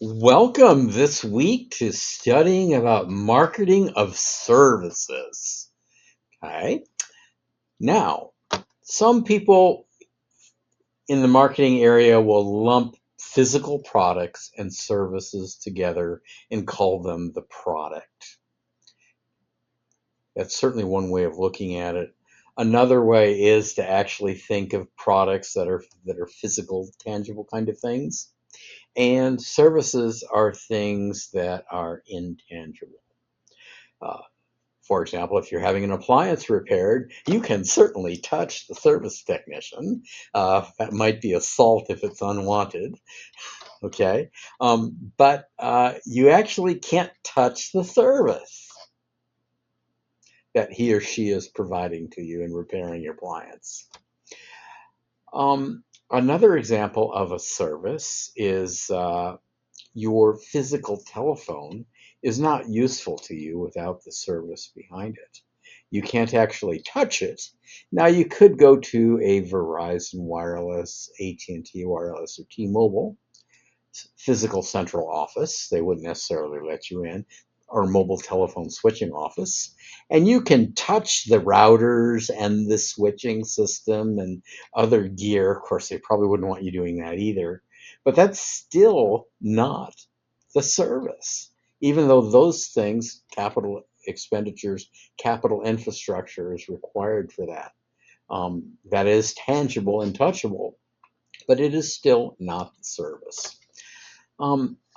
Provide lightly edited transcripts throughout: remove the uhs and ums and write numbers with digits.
Welcome this week to studying about marketing of services. Okay. Now, some people in the marketing area will lump physical products and services together and call them the product. That's certainly one way of looking at it. Another way is to actually think of products that are physical, tangible kind of things, and services are things that are intangible. Uh, For example, if you're having an appliance repaired, you can certainly touch the service technician. That might be assault if it's unwanted. Okay. But you actually can't touch the service that he or she is providing to you in repairing your appliance. Another example of a service is your physical telephone is not useful to you without the service behind it. You can't actually touch it. Now you could go to a Verizon Wireless, AT&T Wireless, or T-Mobile physical central office. They wouldn't necessarily let you in, or mobile telephone switching office. And you can touch the routers and the switching system and other gear. Of course, they probably wouldn't want you doing that either. But that's still not the service, even though those things, capital expenditures, capital infrastructure is required for that. That is tangible and touchable, but it is still not the service.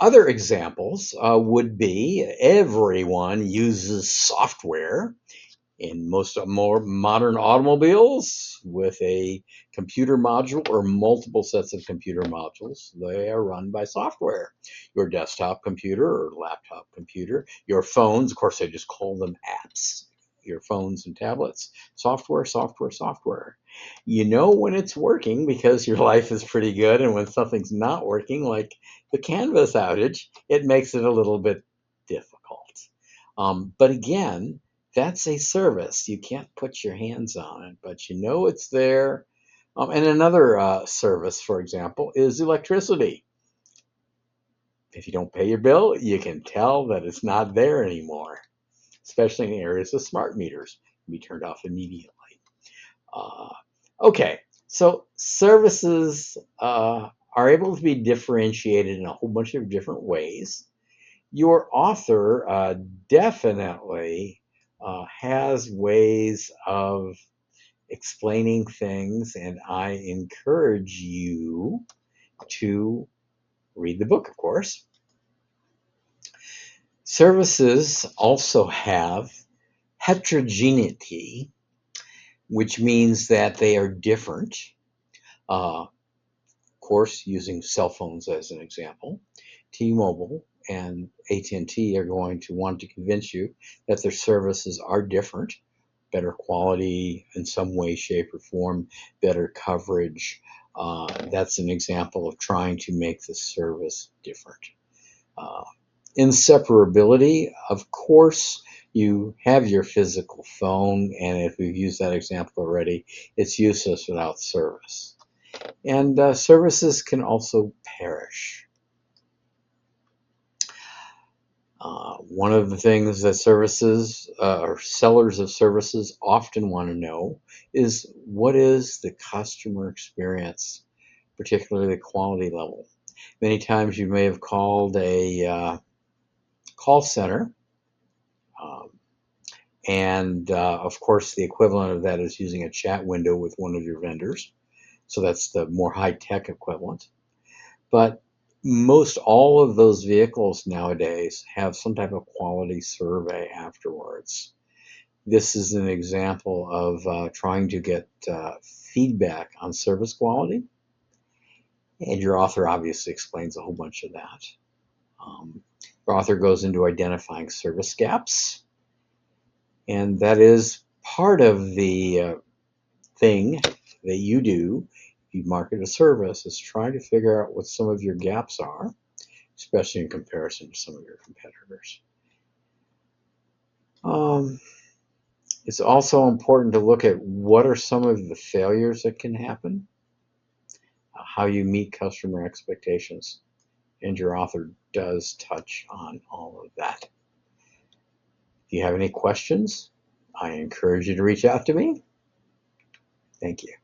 Other examples would be everyone uses software in most of more modern automobiles with a computer module or multiple sets of computer modules. They are run by software. Your desktop computer or laptop computer, your phones, of course, they just call them apps. Your phones and tablets, software, software, software. You know when it's working because your life is pretty good, and when something's not working, like the Canvas outage, it makes it a little bit difficult. But again, that's a service. You can't put your hands on it, but you know it's there. And another service, for example, is electricity. If you don't pay your bill, you can tell that it's not there anymore, especially in areas with smart meters. It can be turned off immediately. Uh, okay, so services are able to be differentiated in a whole bunch of different ways. Your author definitely has ways of explaining things, and I encourage you to read the book, of course. Services also have heterogeneity, which means that they are different. Of course, using cell phones as an example, T-Mobile and AT&T are going to want to convince you that their services are different, better quality in some way, shape, or form, better coverage. That's an example of trying to make the service different. Uh, Inseparability, of course, you have your physical phone, and if we've used that example already, it's useless without service. And services can also perish. One of the things that services or sellers of services often want to know is what is the customer experience, particularly the quality level. Many times you may have called a call center, um, and of course, the equivalent of that is using a chat window with one of your vendors. So that's the more high tech equivalent. But most all of those vehicles nowadays have some type of quality survey afterwards. This is an example of trying to get feedback on service quality, and your author obviously explains a whole bunch of that. Your author goes into identifying service gaps, and that is part of the thing that you do if you market a service, is try to figure out what some of your gaps are, especially in comparison to some of your competitors. Um, it's also important to look at what are some of the failures that can happen, how you meet customer expectations. and your author does touch on all of that. If you have any questions, I encourage you to reach out to me. Thank you.